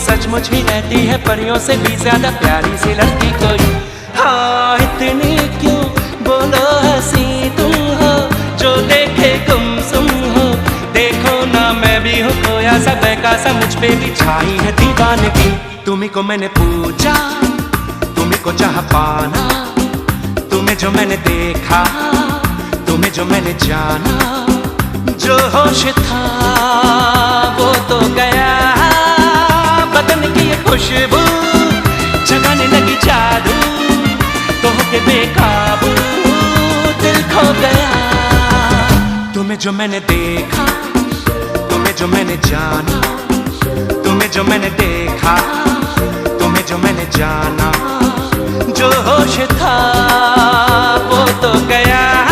सचमुच ही रहती है परियों से भी ज्यादा प्यारी सी लड़की कोई। हाँ इतनी क्यों बोलो हंसी तुम हो, जो देखे गुमसुम हो। देखो ना मैं भी हूँ खोया सा बहका सा, मुझ पे भी छाई है दीवानगी। तुम्हीं को मैंने पूछा, तुम्हीं को चाह पाना, तुम्हें जो मैंने देखा, तुम्हें जो मैंने जाना। जो होश था वो तो गया, बदन की ये खुशबू जगाने लगी जादू, तो होके बेकाबू दिल खो गया। तुम्हें जो मैंने देखा, तुम्हें जो मैंने जाना, तुम्हें जो मैंने देखा, तुम्हें जो मैंने जाना। जो होश था वो तो गया।